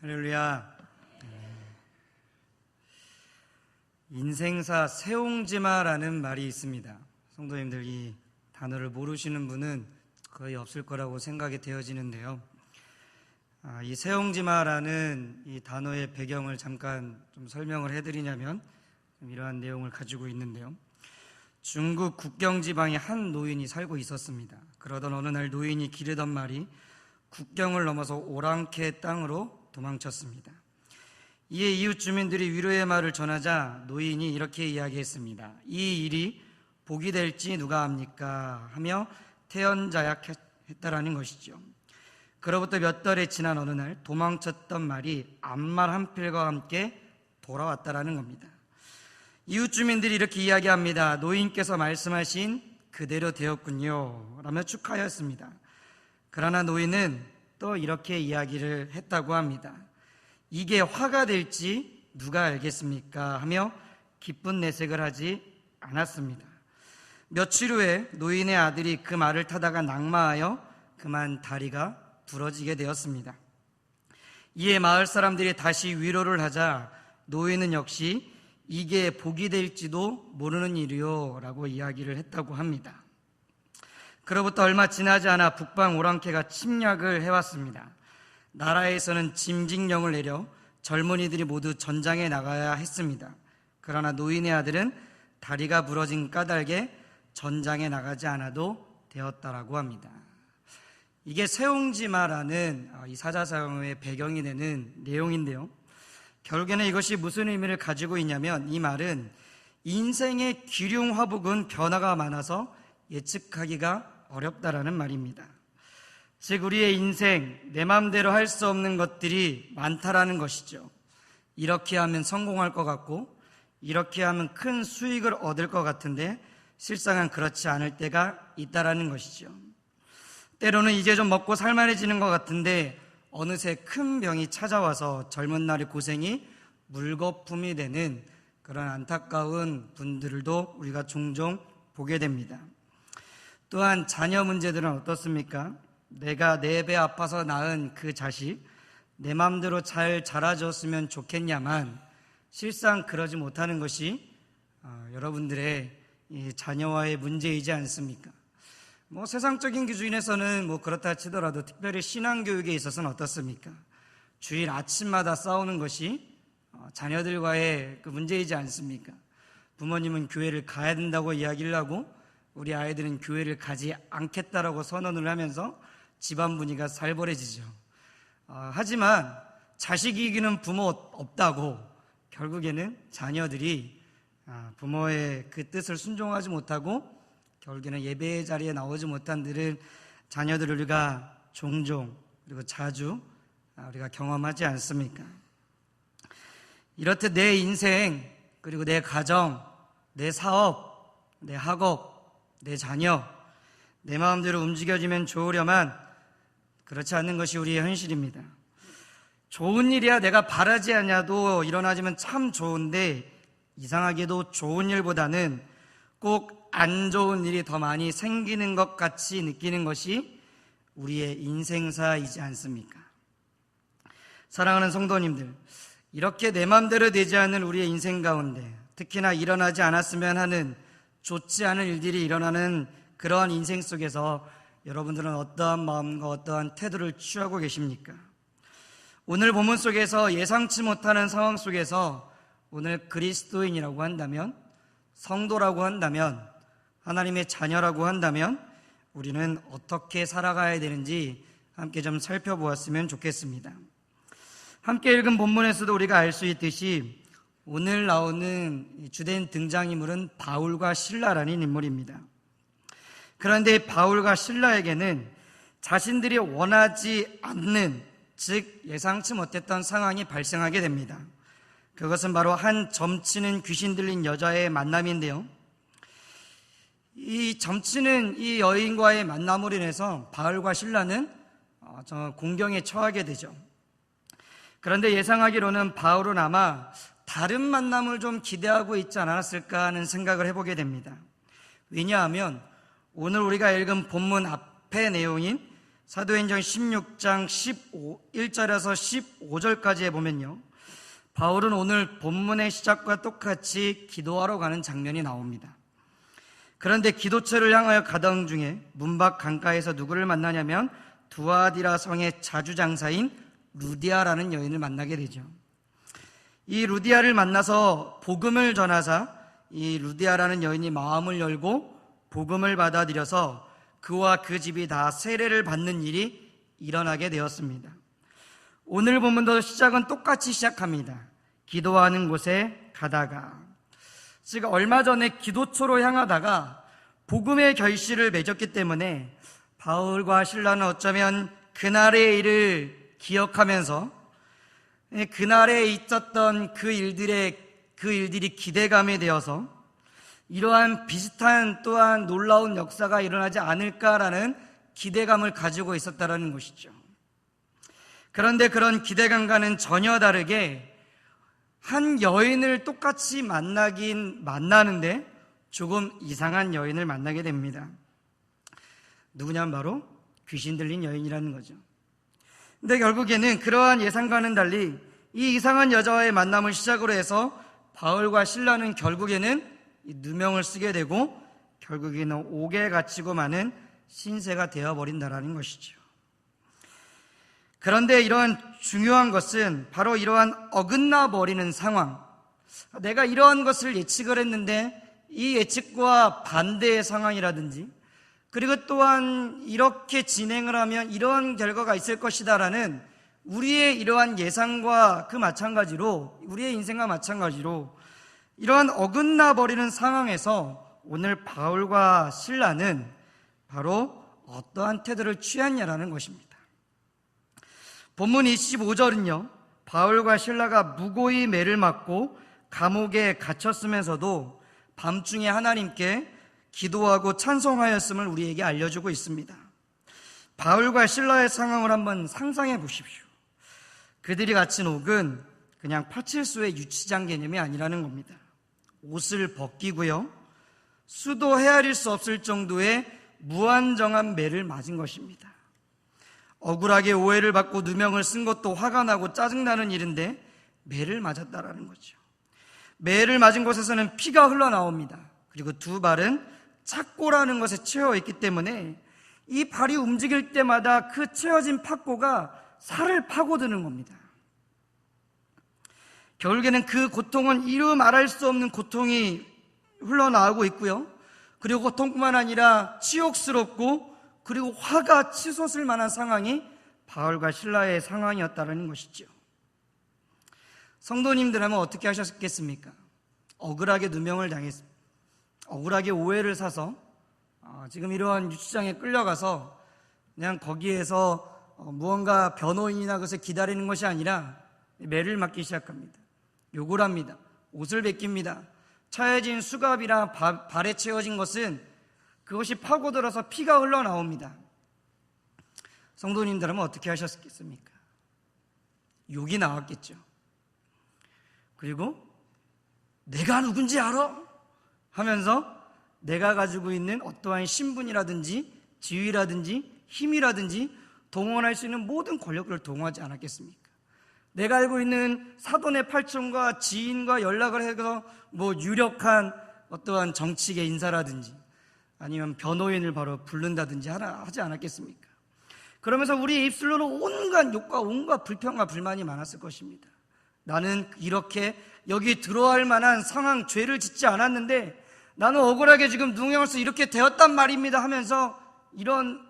할렐루야. 인생사 세옹지마라는 말이 있습니다. 성도님들, 이 단어를 모르시는 분은 거의 없을 거라고 생각이 되어지는데요. 이 세옹지마라는 이 단어의 배경을 잠깐 좀 설명을 해드리냐면 이러한 내용을 가지고 있는데요. 중국 국경지방에 한 노인이 살고 있었습니다. 그러던 어느 날 노인이 기르던 말이 국경을 넘어서 오랑캐 땅으로 도망쳤습니다. 이에 이웃 주민들이 위로의 말을 전하자 노인이 이렇게 이야기했습니다. 이 일이 복이 될지 누가 압니까? 하며 태연자약했다라는 것이죠. 그로부터 몇 달이 지난 어느 날 도망쳤던 말이 암말 한 필과 함께 돌아왔다라는 겁니다. 이웃 주민들이 이렇게 이야기합니다. 노인께서 말씀하신 그대로 되었군요 라며 축하하였습니다. 그러나 노인은 또 이렇게 이야기를 했다고 합니다. 이게 화가 될지 누가 알겠습니까? 하며 기쁜 내색을 하지 않았습니다. 며칠 후에 노인의 아들이 그 말을 타다가 낙마하여 그만 다리가 부러지게 되었습니다. 이에 마을 사람들이 다시 위로를 하자 노인은 역시 이게 복이 될지도 모르는 일이요 라고 이야기를 했다고 합니다. 그로부터 얼마 지나지 않아 북방 오랑캐가 침략을 해왔습니다. 나라에서는 짐직령을 내려 젊은이들이 모두 전장에 나가야 했습니다. 그러나 노인의 아들은 다리가 부러진 까닭에 전장에 나가지 않아도 되었다라고 합니다. 이게 세옹지마라는 이 사자성어의 배경이 되는 내용인데요. 결국에는 이것이 무슨 의미를 가지고 있냐면 이 말은 인생의 기륭화복은 변화가 많아서 예측하기가 어렵다라는 말입니다. 즉 우리의 인생, 내 마음대로 할 수 없는 것들이 많다라는 것이죠. 이렇게 하면 성공할 것 같고 이렇게 하면 큰 수익을 얻을 것 같은데 실상은 그렇지 않을 때가 있다라는 것이죠. 때로는 이제 좀 먹고 살만해지는 것 같은데 어느새 큰 병이 찾아와서 젊은 날의 고생이 물거품이 되는 그런 안타까운 분들도 우리가 종종 보게 됩니다. 또한 자녀 문제들은 어떻습니까? 내가 내 배 아파서 낳은 그 자식 내 마음대로 잘 자라줬으면 좋겠냐만 실상 그러지 못하는 것이 여러분들의 이 자녀와의 문제이지 않습니까? 세상적인 기준에서는 그렇다 치더라도 특별히 신앙교육에 있어서는 어떻습니까? 주일 아침마다 싸우는 것이 자녀들과의 그 문제이지 않습니까? 부모님은 교회를 가야 된다고 이야기를 하고 우리 아이들은 교회를 가지 않겠다라고 선언을 하면서 집안 분위기가 살벌해지죠. 하지만 자식이 이기는 부모 없다고 결국에는 자녀들이 부모의 그 뜻을 순종하지 못하고 결국에는 예배의 자리에 나오지 못한 자녀들을 우리가 종종 그리고 자주 우리가 경험하지 않습니까? 이렇듯 내 인생 그리고 내 가정, 내 사업, 내 학업, 내 자녀, 내 마음대로 움직여지면 좋으려만 그렇지 않는 것이 우리의 현실입니다. 좋은 일이야 내가 바라지 않아도 일어나지면 참 좋은데 이상하게도 좋은 일보다는 꼭 안 좋은 일이 더 많이 생기는 것 같이 느끼는 것이 우리의 인생사이지 않습니까? 사랑하는 성도님들, 이렇게 내 마음대로 되지 않는 우리의 인생 가운데 특히나 일어나지 않았으면 하는 좋지 않은 일들이 일어나는 그러한 인생 속에서 여러분들은 어떠한 마음과 어떠한 태도를 취하고 계십니까? 오늘 본문 속에서 예상치 못하는 상황 속에서 오늘 그리스도인이라고 한다면, 성도라고 한다면, 하나님의 자녀라고 한다면 우리는 어떻게 살아가야 되는지 함께 좀 살펴보았으면 좋겠습니다. 함께 읽은 본문에서도 우리가 알 수 있듯이 오늘 나오는 주된 등장인물은 바울과 실라라는 인물입니다. 그런데 바울과 실라에게는 자신들이 원하지 않는, 즉 예상치 못했던 상황이 발생하게 됩니다. 그것은 바로 한 점치는 귀신 들린 여자의 만남인데요. 이 점치는 이 여인과의 만남으로 인해서 바울과 실라는 공경에 처하게 되죠. 그런데 예상하기로는 바울은 아마 다른 만남을 좀 기대하고 있지 않았을까 하는 생각을 해보게 됩니다. 왜냐하면 오늘 우리가 읽은 본문 앞의 내용인 사도행전 16장 1절에서 15절까지에 보면요, 바울은 오늘 본문의 시작과 똑같이 기도하러 가는 장면이 나옵니다. 그런데 기도처를 향하여 가던 중에 문 밖 강가에서 누구를 만나냐면 두아디라 성의 자주장사인 루디아라는 여인을 만나게 되죠. 이 루디아를 만나서 복음을 전하자 이 루디아라는 여인이 마음을 열고 복음을 받아들여서 그와 그 집이 다 세례를 받는 일이 일어나게 되었습니다. 오늘 본문도 시작은 똑같이 시작합니다. 기도하는 곳에 가다가, 즉 얼마 전에 기도처로 향하다가 복음의 결실을 맺었기 때문에 바울과 실라는 어쩌면 그날의 일을 기억하면서 그날에 있었던 그 일들이 기대감이 되어서 이러한 비슷한 또한 놀라운 역사가 일어나지 않을까라는 기대감을 가지고 있었다는 것이죠. 그런데 그런 기대감과는 전혀 다르게 한 여인을 똑같이 만나는데 조금 이상한 여인을 만나게 됩니다. 누구냐면 바로 귀신 들린 여인이라는 거죠. 근데 결국에는 그러한 예상과는 달리 이 이상한 여자와의 만남을 시작으로 해서 바울과 실라는 결국에는 누명을 쓰게 되고 결국에는 옥에 갇히고 마는 신세가 되어버린다라는 것이죠. 그런데 이러한 중요한 것은 바로 이러한 어긋나 버리는 상황, 내가 이러한 것을 예측을 했는데 이 예측과 반대의 상황이라든지, 그리고 또한 이렇게 진행을 하면 이러한 결과가 있을 것이다라는 우리의 이러한 예상과 그 마찬가지로, 우리의 인생과 마찬가지로 이러한 어긋나 버리는 상황에서 오늘 바울과 실라는 바로 어떠한 태도를 취했냐라는 것입니다. 본문 25절은요, 바울과 실라가 무고히 매를 맞고 감옥에 갇혔으면서도 밤중에 하나님께 기도하고 찬송하였음을 우리에게 알려주고 있습니다. 바울과 실라의 상황을 한번 상상해 보십시오. 그들이 갇힌 옥은 그냥 파출소의 유치장 개념이 아니라는 겁니다. 옷을 벗기고요, 수도 헤아릴 수 없을 정도의 무한정한 매를 맞은 것입니다. 억울하게 오해를 받고 누명을 쓴 것도 화가 나고 짜증나는 일인데 매를 맞았다라는 거죠. 매를 맞은 곳에서는 피가 흘러나옵니다. 그리고 두 발은 착고라는 것에 채워 있기 때문에 이 발이 움직일 때마다 그 채워진 팍고가 살을 파고드는 겁니다. 결국에는 그 고통은 이루 말할 수 없는 고통이 흘러나오고 있고요, 그리고 고통뿐만 아니라 치욕스럽고 그리고 화가 치솟을 만한 상황이 바울과 실라의 상황이었다는 것이죠. 성도님들하면 어떻게 하셨겠습니까? 억울하게 누명을 당했습니다. 억울하게 오해를 사서 지금 이러한 유치장에 끌려가서 그냥 거기에서 무언가 변호인이나 그것을 기다리는 것이 아니라 매를 맞기 시작합니다. 욕을 합니다. 옷을 벗깁니다. 차여진 수갑이랑 발에 채워진 것은 그것이 파고들어서 피가 흘러나옵니다. 성도님들은 어떻게 하셨겠습니까? 욕이 나왔겠죠. 그리고 내가 누군지 알아? 하면서 내가 가지고 있는 어떠한 신분이라든지 지위라든지 힘이라든지 동원할 수 있는 모든 권력을 동원하지 않았겠습니까? 내가 알고 있는 사돈의 팔촌과 지인과 연락을 해서 유력한 어떠한 정치계 인사라든지 아니면 변호인을 바로 부른다든지 하지 않았겠습니까? 그러면서 우리 입술로는 온갖 욕과 온갖 불평과 불만이 많았을 것입니다. 나는 이렇게 여기 들어갈 만한 상황, 죄를 짓지 않았는데 나는 억울하게 지금 누명을 써 이렇게 되었단 말입니다 하면서 이런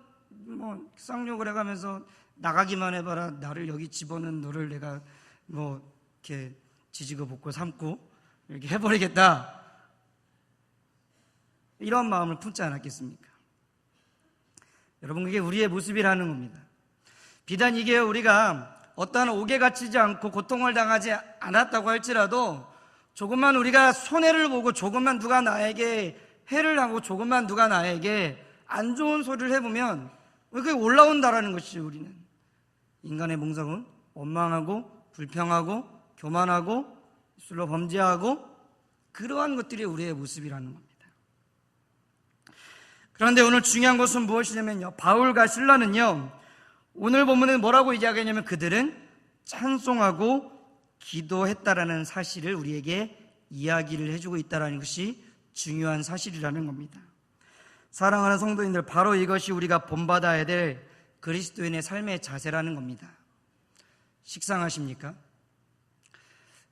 쌍욕을 해가면서 나가기만 해봐라, 나를 여기 집어넣은 너를 내가 이렇게 지지고 볶고 삼고 이렇게 해버리겠다, 이런 마음을 품지 않았겠습니까? 여러분, 그게 우리의 모습이라는 겁니다. 비단 이게 우리가 어떠한 옥에 갇히지 않고 고통을 당하지 않았다고 할지라도 조금만 우리가 손해를 보고 조금만 누가 나에게 해를 하고 조금만 누가 나에게 안 좋은 소리를 해보면 그게 올라온다라는 것이죠. 우리는 인간의 본성은 원망하고 불평하고 교만하고 입술로 범죄하고 그러한 것들이 우리의 모습이라는 겁니다. 그런데 오늘 중요한 것은 무엇이냐면요, 바울과 실라는요 오늘 본문은 뭐라고 이야기하냐면 그들은 찬송하고 기도했다라는 사실을 우리에게 이야기를 해주고 있다는 것이 중요한 사실이라는 겁니다. 사랑하는 성도님들, 바로 이것이 우리가 본받아야 될 그리스도인의 삶의 자세라는 겁니다. 식상하십니까?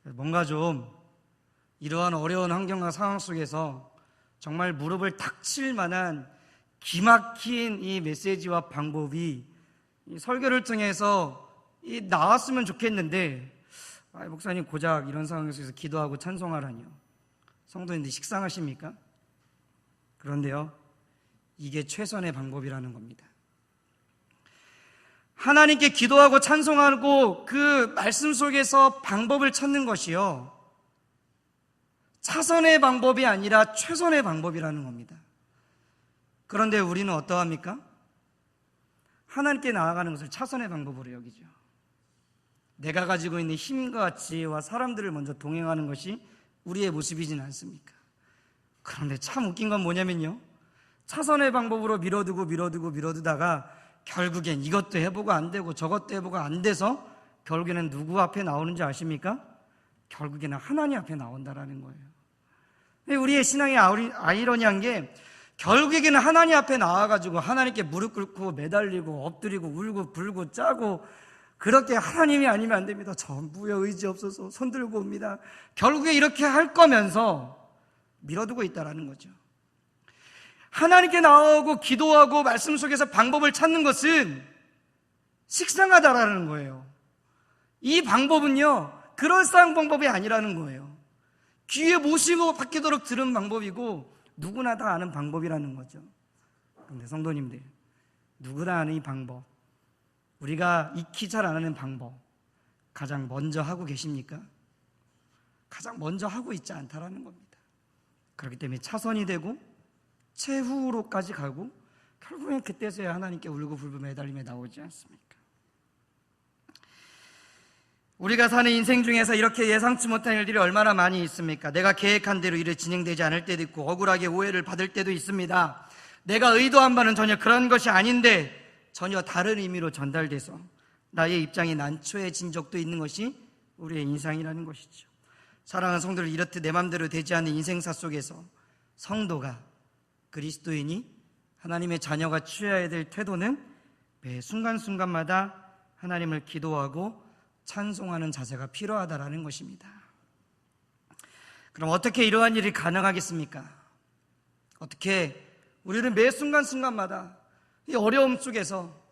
뭔가 좀 이러한 어려운 환경과 상황 속에서 정말 무릎을 탁 칠 만한 기막힌 이 메시지와 방법이 이 설교를 통해서 나왔으면 좋겠는데, 목사님 고작 이런 상황에서 기도하고 찬송하라니요. 성도님들 식상하십니까? 그런데요, 이게 최선의 방법이라는 겁니다. 하나님께 기도하고 찬송하고 그 말씀 속에서 방법을 찾는 것이요, 차선의 방법이 아니라 최선의 방법이라는 겁니다. 그런데 우리는 어떠합니까? 하나님께 나아가는 것을 차선의 방법으로 여기죠. 내가 가지고 있는 힘과 지혜와 사람들을 먼저 동행하는 것이 우리의 모습이지는 않습니까? 그런데 참 웃긴 건 뭐냐면요, 차선의 방법으로 밀어두다가 결국엔 이것도 해보고 안 되고 저것도 해보고 안 돼서 결국에는 누구 앞에 나오는지 아십니까? 결국에는 하나님 앞에 나온다라는 거예요. 우리의 신앙이 아이러니한 게 결국에는 하나님 앞에 나와가지고 하나님께 무릎 꿇고 매달리고 엎드리고 울고 불고 짜고, 그렇게 하나님이 아니면 안 됩니다. 전부여 의지 없어서 손 들고 옵니다. 결국에 이렇게 할 거면서 밀어두고 있다라는 거죠. 하나님께 나오고 기도하고 말씀 속에서 방법을 찾는 것은 식상하다라는 거예요. 이 방법은요, 그럴싸한 방법이 아니라는 거예요. 귀에 모시고 받기도록 들은 방법이고 누구나 다 아는 방법이라는 거죠. 그런데 성도님들, 누구나 아는 이 방법, 우리가 익히 잘 안 하는 방법, 가장 먼저 하고 계십니까? 가장 먼저 하고 있지 않다라는 겁니다. 그렇기 때문에 차선이 되고 최후로까지 가고 결국엔 그때서야 하나님께 울고 불고 매달림에 나오지 않습니까? 우리가 사는 인생 중에서 이렇게 예상치 못한 일들이 얼마나 많이 있습니까? 내가 계획한 대로 일이 진행되지 않을 때도 있고 억울하게 오해를 받을 때도 있습니다. 내가 의도한 바는 전혀 그런 것이 아닌데 전혀 다른 의미로 전달돼서 나의 입장이 난처해진 적도 있는 것이 우리의 인생이라는 것이죠. 사랑하는 성도들, 이렇듯 내 맘대로 되지 않는 인생사 속에서 성도가, 그리스도인이, 하나님의 자녀가 취해야 될 태도는 매 순간순간마다 하나님을 기도하고 찬송하는 자세가 필요하다라는 것입니다. 그럼 어떻게 이러한 일이 가능하겠습니까? 어떻게 우리는 매 순간순간마다 이 어려움 속에서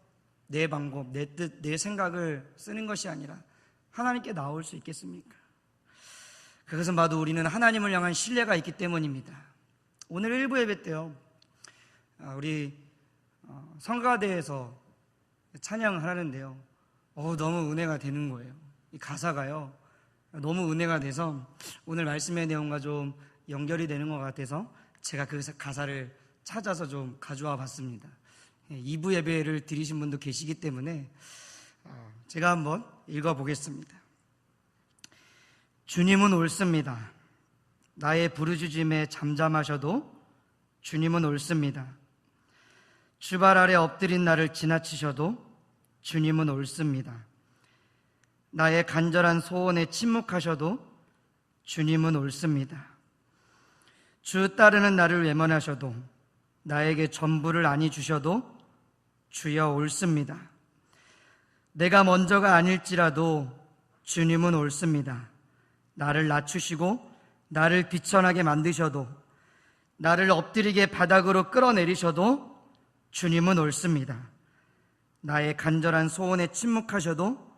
내 방법, 내 뜻, 내 생각을 쓰는 것이 아니라 하나님께 나올 수 있겠습니까? 그것은 봐도 우리는 하나님을 향한 신뢰가 있기 때문입니다. 오늘 일부 예배 때요, 우리 성가대에서 찬양을 하는데요, 너무 은혜가 되는 거예요. 이 가사가요, 너무 은혜가 돼서 오늘 말씀의 내용과 좀 연결이 되는 것 같아서 제가 그 가사를 찾아서 좀 가져와 봤습니다. 2부 예배를 드리신 분도 계시기 때문에 제가 한번 읽어보겠습니다. 주님은 옳습니다. 나의 부르짖음에 잠잠하셔도 주님은 옳습니다. 주발 아래 엎드린 나를 지나치셔도 주님은 옳습니다. 나의 간절한 소원에 침묵하셔도 주님은 옳습니다. 주 따르는 나를 외면하셔도, 나에게 전부를 아니 주셔도 주여 옳습니다. 내가 먼저가 아닐지라도 주님은 옳습니다. 나를 낮추시고 나를 비천하게 만드셔도, 나를 엎드리게 바닥으로 끌어내리셔도 주님은 옳습니다. 나의 간절한 소원에 침묵하셔도,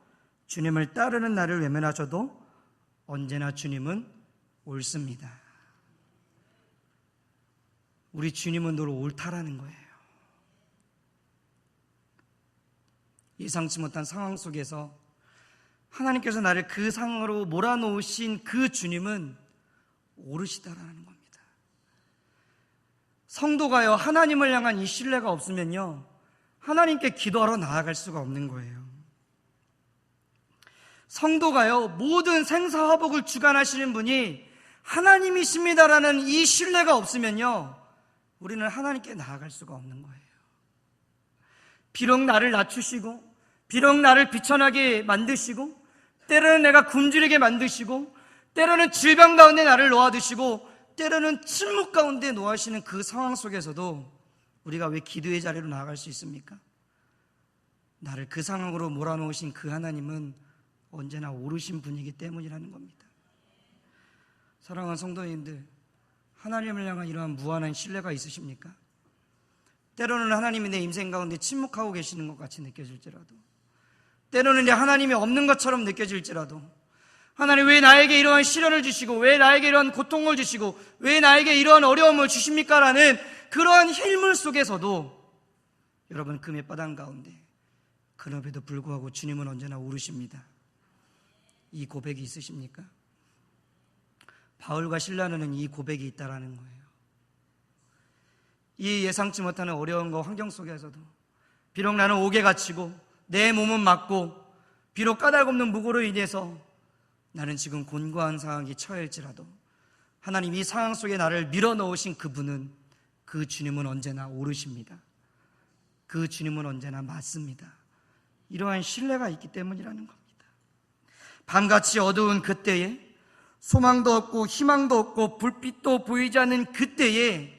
주님을 따르는 나를 외면하셔도 언제나 주님은 옳습니다. 우리 주님은 늘 옳다라는 거예요. 예상치 못한 상황 속에서 하나님께서 나를 그 상으로 몰아놓으신 그 주님은 옳으시다라는 겁니다. 성도가요, 하나님을 향한 이 신뢰가 없으면요, 하나님께 기도하러 나아갈 수가 없는 거예요. 성도가요, 모든 생사화복을 주관하시는 분이 하나님이십니다라는 이 신뢰가 없으면요, 우리는 하나님께 나아갈 수가 없는 거예요. 비록 나를 낮추시고 비록 나를 비천하게 만드시고, 때로는 내가 굶주리게 만드시고, 때로는 질병 가운데 나를 놓아두시고, 때로는 침묵 가운데 놓아시는 그 상황 속에서도 우리가 왜 기도의 자리로 나아갈 수 있습니까? 나를 그 상황으로 몰아넣으신 그 하나님은 언제나 오르신 분이기 때문이라는 겁니다. 사랑하는 성도님들, 하나님을 향한 이러한 무한한 신뢰가 있으십니까? 때로는 하나님이 내 인생 가운데 침묵하고 계시는 것 같이 느껴질지라도, 때로는 하나님이 없는 것처럼 느껴질지라도, 하나님 왜 나에게 이러한 시련을 주시고, 왜 나에게 이러한 고통을 주시고, 왜 나에게 이러한 어려움을 주십니까? 라는 그러한 힐물 속에서도 여러분 그 밑바닥 가운데 그럼에도 불구하고 주님은 언제나 오르십니다. 이 고백이 있으십니까? 바울과 실라는 이 고백이 있다라는 거예요. 이 예상치 못하는 어려움과 환경 속에서도 비록 나는 옥에 갇히고 내 몸은 막고 비록 까닭없는 무고로 인해서 나는 지금 곤고한 상황에 처할지라도 하나님 이 상황 속에 나를 밀어넣으신 그분은, 그 주님은 언제나 오르십니다. 그 주님은 언제나 맞습니다. 이러한 신뢰가 있기 때문이라는 겁니다. 밤같이 어두운 그때에, 소망도 없고 희망도 없고 불빛도 보이지 않는 그때에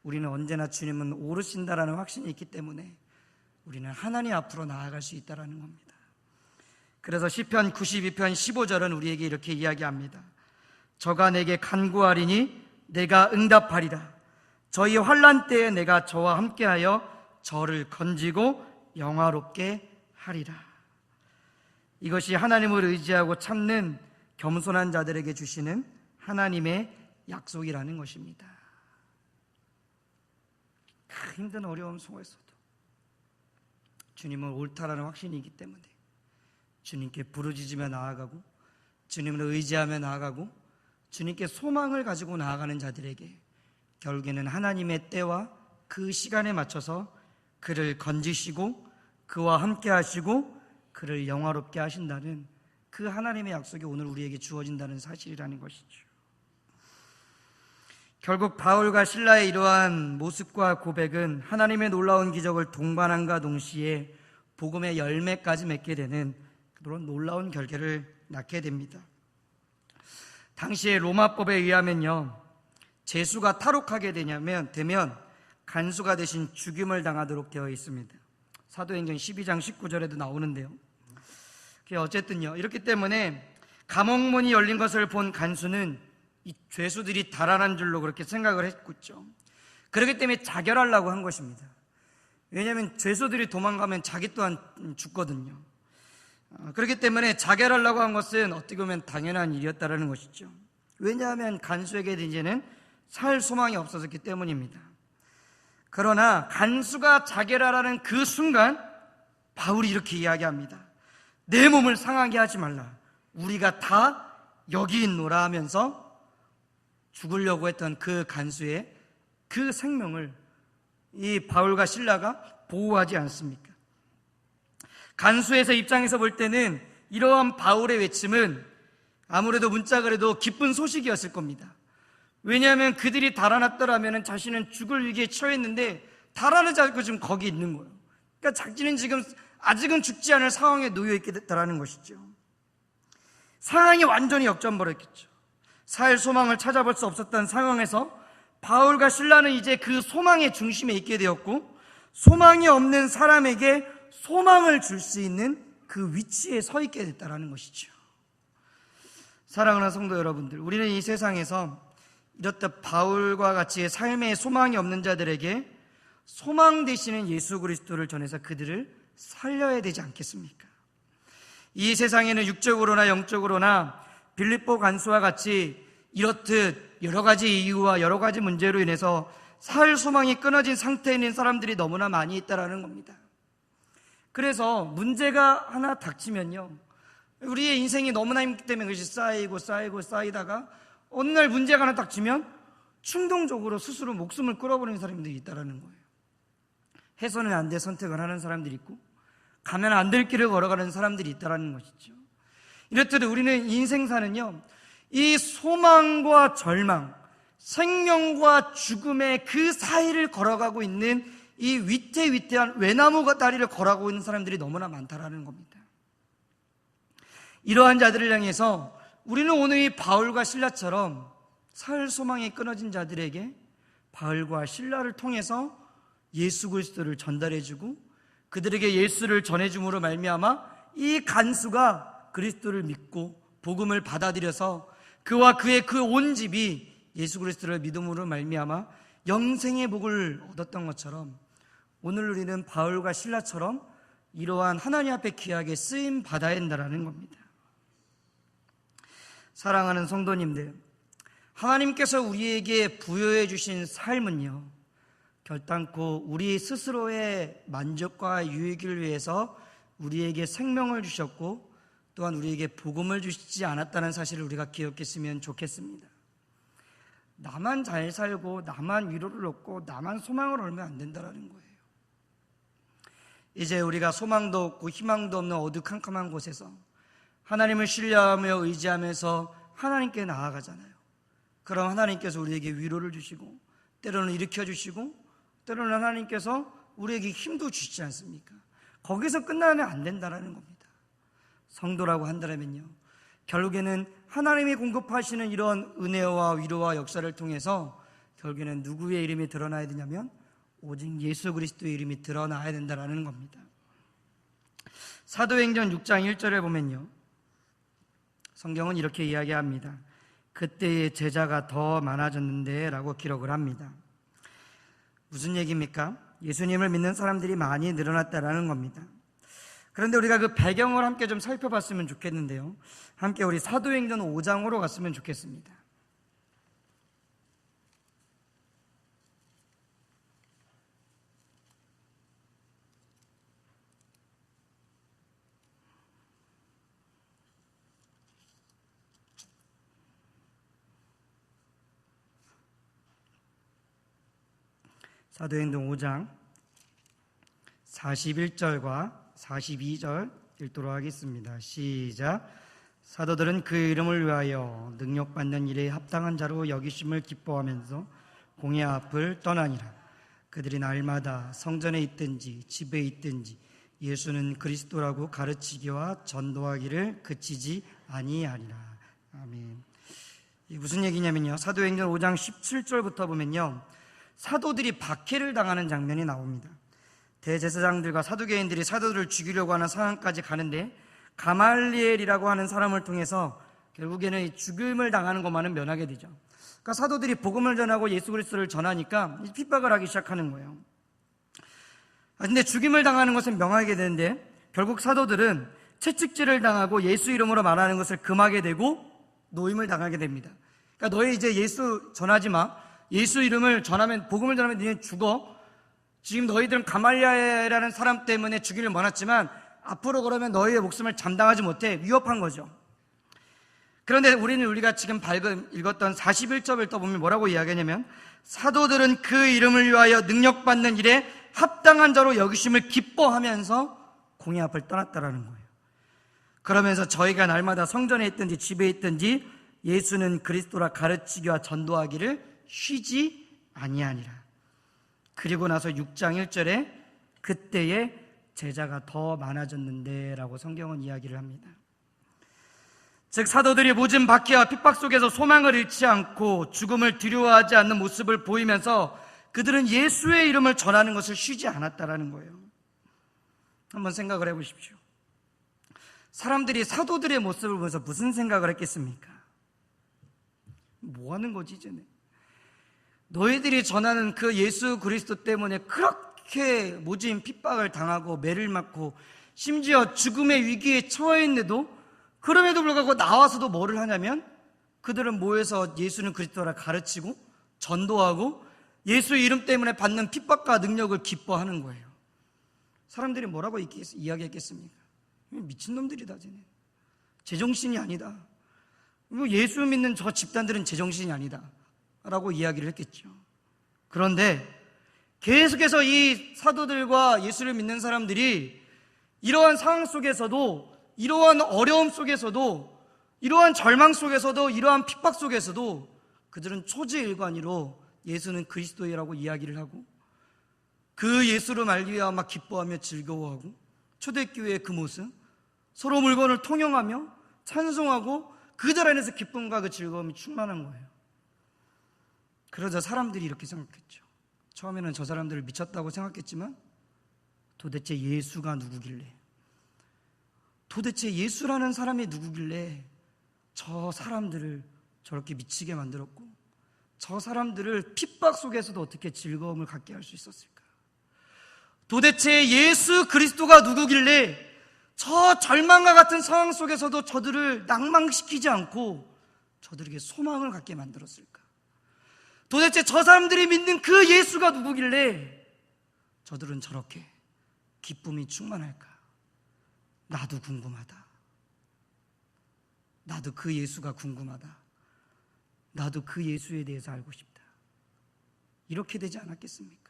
우리는 언제나 주님은 오르신다라는 확신이 있기 때문에 우리는 하나님 앞으로 나아갈 수 있다는 겁니다. 그래서 시편 92편 15절은 우리에게 이렇게 이야기합니다. 저가 내게 간구하리니 내가 응답하리라. 저희 환난 때에 내가 저와 함께하여 저를 건지고 영화롭게 하리라. 이것이 하나님을 의지하고 참는 겸손한 자들에게 주시는 하나님의 약속이라는 것입니다. 힘든 어려움 속에서도 주님은 옳다라는 확신이 있기 때문에 주님께 부르짖으며 나아가고, 주님을 의지하며 나아가고, 주님께 소망을 가지고 나아가는 자들에게 결국에는 하나님의 때와 그 시간에 맞춰서 그를 건지시고 그와 함께 하시고 그를 영화롭게 하신다는 그 하나님의 약속이 오늘 우리에게 주어진다는 사실이라는 것이죠. 결국 바울과 실라의 이러한 모습과 고백은 하나님의 놀라운 기적을 동반함과 동시에 복음의 열매까지 맺게 되는 그런 놀라운 결과를 낳게 됩니다. 당시의 로마법에 의하면요, 제수가 탈옥하게 되면 간수가 대신 죽임을 당하도록 되어 있습니다. 사도행전 12장 19절에도 나오는데요. 어쨌든요, 이렇기 때문에 감옥문이 열린 것을 본 간수는 이 죄수들이 달아난 줄로 그렇게 생각을 했겠죠. 그렇기 때문에 자결하려고 한 것입니다. 왜냐하면 죄수들이 도망가면 자기 또한 죽거든요. 그렇기 때문에 자결하려고 한 것은 어떻게 보면 당연한 일이었다는 것이죠. 왜냐하면 간수에게 이제는 살 소망이 없어졌기 때문입니다. 그러나 간수가 자결하라는 그 순간 바울이 이렇게 이야기합니다. 내 몸을 상하게 하지 말라. 우리가 다 여기 있노라 하면서 죽으려고 했던 그 간수의 그 생명을 이 바울과 실라가 보호하지 않습니까? 간수에서 입장에서 볼 때는 이러한 바울의 외침은 아무래도 문자그래도 기쁜 소식이었을 겁니다. 왜냐하면 그들이 달아났더라면 자신은 죽을 위기에 처했는데 달아나지 않고 지금 거기 있는 거예요. 그러니까 자기는 지금 아직은 죽지 않을 상황에 놓여 있게 됐다는 것이죠. 상황이 완전히 역전버렸겠죠. 살 소망을 찾아볼 수 없었던 상황에서 바울과 실라는 이제 그 소망의 중심에 있게 되었고, 소망이 없는 사람에게 소망을 줄 수 있는 그 위치에 서 있게 됐다는 것이죠. 사랑하는 성도 여러분들, 우리는 이 세상에서 이렇듯 바울과 같이 삶에 소망이 없는 자들에게 소망 되시는 예수 그리스도를 전해서 그들을 살려야 되지 않겠습니까? 이 세상에는 육적으로나 영적으로나 빌립보 간수와 같이 이렇듯 여러 가지 이유와 여러 가지 문제로 인해서 살 소망이 끊어진 상태에 있는 사람들이 너무나 많이 있다는 겁니다. 그래서 문제가 하나 닥치면요, 우리의 인생이 너무나 힘들기 때문에 그것이 쌓이다가 어느 날 문제가 하나 닥치면 충동적으로 스스로 목숨을 끌어버리는 사람들이 있다는 거예요. 해서는 안 될 선택을 하는 사람들이 있고, 가면 안 될 길을 걸어가는 사람들이 있다는 것이죠. 이렇듯 우리는 인생사는요, 이 소망과 절망, 생명과 죽음의 그 사이를 걸어가고 있는 이 위태위태한 외나무 다리를 걸어가고 있는 사람들이 너무나 많다라는 겁니다. 이러한 자들을 향해서 우리는 오늘 이 바울과 실라처럼 살 소망이 끊어진 자들에게 바울과 실라를 통해서 예수 그리스도를 전달해주고 그들에게 예수를 전해줌으로 말미암아 이 간수가 그리스도를 믿고 복음을 받아들여서 그와 그의 그 온 집이 예수 그리스도를 믿음으로 말미암아 영생의 복을 얻었던 것처럼 오늘 우리는 바울과 실라처럼 이러한 하나님 앞에 귀하게 쓰임 받아야 한다는 겁니다. 사랑하는 성도님들, 하나님께서 우리에게 부여해 주신 삶은요, 결단코 우리 스스로의 만족과 유익을 위해서 우리에게 생명을 주셨고 또한 우리에게 복음을 주시지 않았다는 사실을 우리가 기억했으면 좋겠습니다. 나만 잘 살고 나만 위로를 얻고 나만 소망을 얻으면 안 된다는 거예요. 이제 우리가 소망도 없고 희망도 없는 어두컴컴한 곳에서 하나님을 신뢰하며 의지하면서 하나님께 나아가잖아요. 그럼 하나님께서 우리에게 위로를 주시고 때로는 일으켜 주시고 때로는 하나님께서 우리에게 힘도 주시지 않습니까? 거기서 끝나면 안 된다는 겁니다. 성도라고 한다면요, 결국에는 하나님이 공급하시는 이런 은혜와 위로와 역사를 통해서 결국에는 누구의 이름이 드러나야 되냐면 오직 예수 그리스도의 이름이 드러나야 된다는 겁니다. 사도행전 6장 1절에 보면요, 성경은 이렇게 이야기합니다. 그때의 제자가 더 많아졌는데 라고 기록을 합니다. 무슨 얘기입니까? 예수님을 믿는 사람들이 많이 늘어났다라는 겁니다. 그런데 우리가 그 배경을 함께 좀 살펴봤으면 좋겠는데요, 함께 우리 사도행전 5장으로 갔으면 좋겠습니다. 사도행전 5장 41절과 42절 읽도록 하겠습니다. 시작. 사도들은 그 이름을 위하여 능력받는 일에 합당한 자로 여기심을 기뻐하면서 공회 앞을 떠나니라. 그들이 날마다 성전에 있든지 집에 있든지 예수는 그리스도라고 가르치기와 전도하기를 그치지 아니하리라. 아멘. 이게 무슨 얘기냐면요, 사도행전 5장 17절부터 보면요, 사도들이 박해를 당하는 장면이 나옵니다. 대제사장들과 사두개인들이 사도들을 죽이려고 하는 상황까지 가는데 가말리엘이라고 하는 사람을 통해서 결국에는 죽임을 당하는 것만은 면하게 되죠. 그러니까 사도들이 복음을 전하고 예수 그리스도를 전하니까 핍박을 하기 시작하는 거예요. 근데 죽임을 당하는 것은 명하게 되는데 결국 사도들은 채찍질을 당하고 예수 이름으로 말하는 것을 금하게 되고 노임을 당하게 됩니다. 그러니까 너희 이제 예수 전하지 마, 예수 이름을 전하면, 복음을 전하면 너희는 죽어. 지금 너희들은 가말리엘이라는 사람 때문에 죽이를 몰았지만 앞으로 그러면 너희의 목숨을 감당하지 못해. 위협한 거죠. 그런데 우리가 지금 읽었던 41절을 떠보면 뭐라고 이야기하냐면, 사도들은 그 이름을 위하여 능력받는 일에 합당한 자로 여기심을 기뻐하면서 공회 앞을 떠났다라는 거예요. 그러면서 저희가 날마다 성전에 있든지 집에 있든지 예수는 그리스도라 가르치기와 전도하기를 쉬지 아니하니라. 그리고 나서 6장 1절에 그때에 제자가 더 많아졌는데 라고 성경은 이야기를 합니다. 즉 사도들이 모진 박해와 핍박 속에서 소망을 잃지 않고 죽음을 두려워하지 않는 모습을 보이면서 그들은 예수의 이름을 전하는 것을 쉬지 않았다라는 거예요. 한번 생각을 해보십시오. 사람들이 사도들의 모습을 보면서 무슨 생각을 했겠습니까? 뭐 하는 거지 이제는? 너희들이 전하는 그 예수 그리스도 때문에 그렇게 모진 핍박을 당하고 매를 맞고 심지어 죽음의 위기에 처해 있는데도 그럼에도 불구하고 나와서도 뭐를 하냐면 그들은 모여서 예수는 그리스도라 가르치고 전도하고 예수 이름 때문에 받는 핍박과 능력을 기뻐하는 거예요. 사람들이 뭐라고 이야기했겠습니까? 미친놈들이다 쟤네. 제정신이 아니다. 예수 믿는 저 집단들은 제정신이 아니다 라고 이야기를 했겠죠. 그런데 계속해서 이 사도들과 예수를 믿는 사람들이 이러한 상황 속에서도, 이러한 어려움 속에서도, 이러한 절망 속에서도, 이러한 핍박 속에서도 그들은 초지일관으로 예수는 그리스도라고 이야기를 하고 그 예수로 말미암아 기뻐하며 즐거워하고 초대교회의 그 모습, 서로 물건을 통용하며 찬송하고 그들 안에서 기쁨과 그 즐거움이 충만한 거예요. 그러자 사람들이 이렇게 생각했죠. 처음에는 저 사람들을 미쳤다고 생각했지만 도대체 예수가 누구길래, 도대체 예수라는 사람이 누구길래 저 사람들을 저렇게 미치게 만들었고 저 사람들을 핍박 속에서도 어떻게 즐거움을 갖게 할 수 있었을까? 도대체 예수 그리스도가 누구길래 저 절망과 같은 상황 속에서도 저들을 낭망시키지 않고 저들에게 소망을 갖게 만들었을까? 도대체 저 사람들이 믿는 그 예수가 누구길래 저들은 저렇게 기쁨이 충만할까? 나도 궁금하다. 나도 그 예수가 궁금하다. 나도 그 예수에 대해서 알고 싶다. 이렇게 되지 않았겠습니까?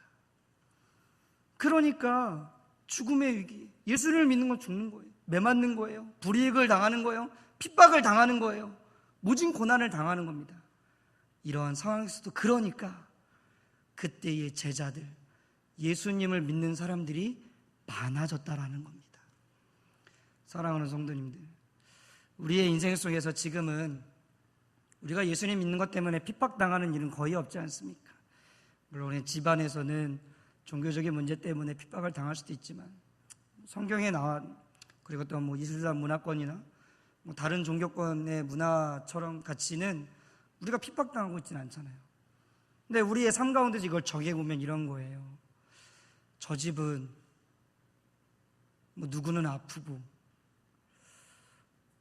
그러니까 죽음의 위기, 예수를 믿는 건 죽는 거예요. 매맞는 거예요. 불이익을 당하는 거예요. 핍박을 당하는 거예요. 모진 고난을 당하는 겁니다. 이러한 상황에서도 그러니까 그때의 제자들, 예수님을 믿는 사람들이 많아졌다라는 겁니다. 사랑하는 성도님들, 우리의 인생 속에서 지금은 우리가 예수님 믿는 것 때문에 핍박당하는 일은 거의 없지 않습니까? 물론 집안에서는 종교적인 문제 때문에 핍박을 당할 수도 있지만 성경에 나와, 그리고 또 이슬람 문화권이나 다른 종교권의 문화처럼 같이는 우리가 핍박당하고 있지는 않잖아요. 근데 우리의 삶 가운데서 이걸 정해보면 이런 거예요. 저 집은 누구는 아프고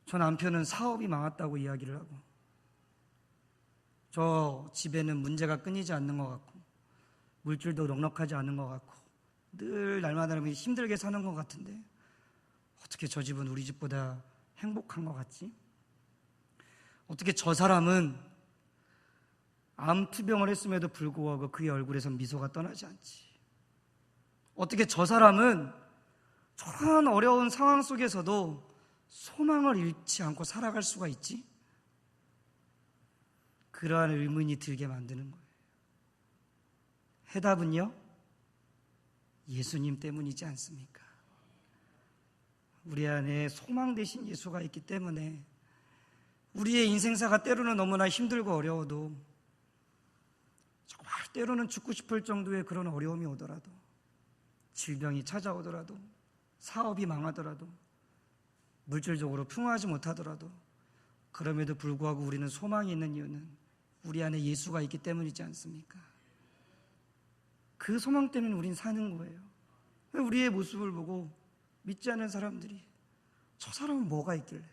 저 남편은 사업이 망했다고 이야기를 하고 저 집에는 문제가 끊이지 않는 것 같고 물질도 넉넉하지 않은 것 같고 늘 날마다 힘들게 사는 것 같은데 어떻게 저 집은 우리 집보다 행복한 것 같지? 어떻게 저 사람은 암 투병을 했음에도 불구하고 그의 얼굴에서 미소가 떠나지 않지? 어떻게 저 사람은 저런 어려운 상황 속에서도 소망을 잃지 않고 살아갈 수가 있지? 그러한 의문이 들게 만드는 거예요. 해답은요, 예수님 때문이지 않습니까? 우리 안에 소망 되신 예수가 있기 때문에 우리의 인생사가 때로는 너무나 힘들고 어려워도, 정말 때로는 죽고 싶을 정도의 그런 어려움이 오더라도, 질병이 찾아오더라도, 사업이 망하더라도, 물질적으로 풍요하지 못하더라도, 그럼에도 불구하고 우리는 소망이 있는 이유는 우리 안에 예수가 있기 때문이지 않습니까? 그 소망 때문에 우린 사는 거예요. 우리의 모습을 보고 믿지 않는 사람들이 저 사람은 뭐가 있길래,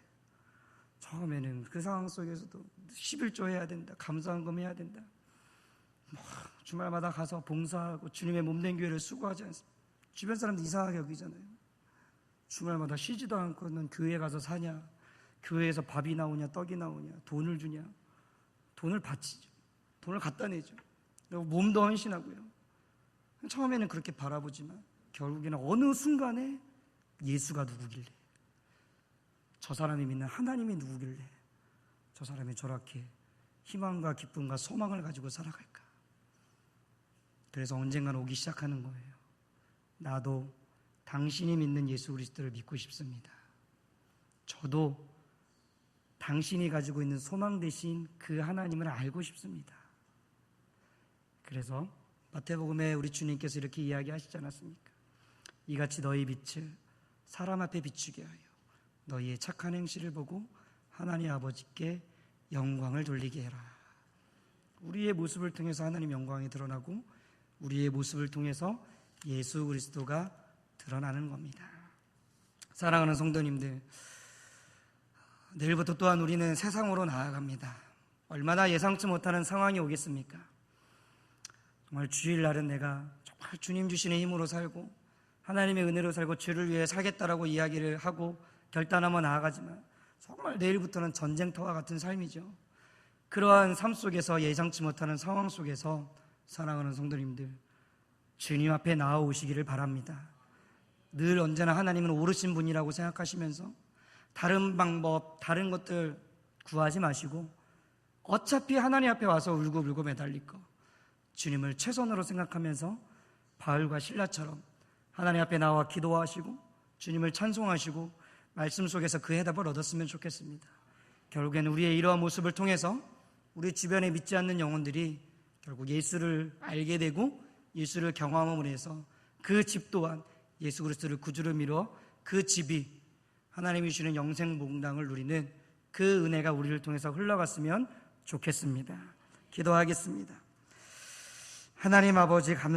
처음에는 그 상황 속에서도 11조 해야 된다, 감사헌금 해야 된다, 주말마다 가서 봉사하고 주님의 몸된 교회를 수고하지 않습니까? 주변 사람들 이상하게 여기잖아요. 주말마다 쉬지도 않고는 교회에 가서 사냐, 교회에서 밥이 나오냐 떡이 나오냐, 돈을 주냐, 돈을 바치죠. 돈을 갖다 내죠. 그리고 몸도 헌신하고요. 처음에는 그렇게 바라보지만 결국에는 어느 순간에 예수가 누구길래, 저 사람이 믿는 하나님이 누구길래 저 사람이 저렇게 희망과 기쁨과 소망을 가지고 살아갈까? 그래서 언젠가는 오기 시작하는 거예요. 나도 당신이 믿는 예수 그리스도를 믿고 싶습니다. 저도 당신이 가지고 있는 소망 대신 그 하나님을 알고 싶습니다. 그래서 마태복음에 우리 주님께서 이렇게 이야기하시지 않았습니까? 이같이 너희 빛을 사람 앞에 비추게 하여 너희의 착한 행실을 보고 하나님 아버지께 영광을 돌리게 해라. 우리의 모습을 통해서 하나님 영광이 드러나고 우리의 모습을 통해서 예수 그리스도가 드러나는 겁니다. 사랑하는 성도님들, 내일부터 또한 우리는 세상으로 나아갑니다. 얼마나 예상치 못하는 상황이 오겠습니까? 정말 주일날은 내가 정말 주님 주시는 힘으로 살고 하나님의 은혜로 살고 주를 위해 살겠다라고 이야기를 하고 결단하며 나아가지만 정말 내일부터는 전쟁터와 같은 삶이죠. 그러한 삶 속에서 예상치 못하는 상황 속에서 사랑하는 성도님들, 주님 앞에 나아오시기를 바랍니다. 늘 언제나 하나님은 오르신 분이라고 생각하시면서 다른 방법, 다른 것들 구하지 마시고 어차피 하나님 앞에 와서 울고 매달릴 거 주님을 최선으로 생각하면서 바울과 실라처럼 하나님 앞에 나와 기도하시고 주님을 찬송하시고 말씀 속에서 그 해답을 얻었으면 좋겠습니다. 결국에는 우리의 이러한 모습을 통해서 우리 주변에 믿지 않는 영혼들이 결국 예수를 알게 되고 예수를 경험함으로 해서 그 집 또한 예수 그리스도를 구주로 미뤄 그 집이 하나님이 주시는 영생 복락을 누리는 그 은혜가 우리를 통해서 흘러갔으면 좋겠습니다. 기도하겠습니다. 하나님 아버지 감사합니다.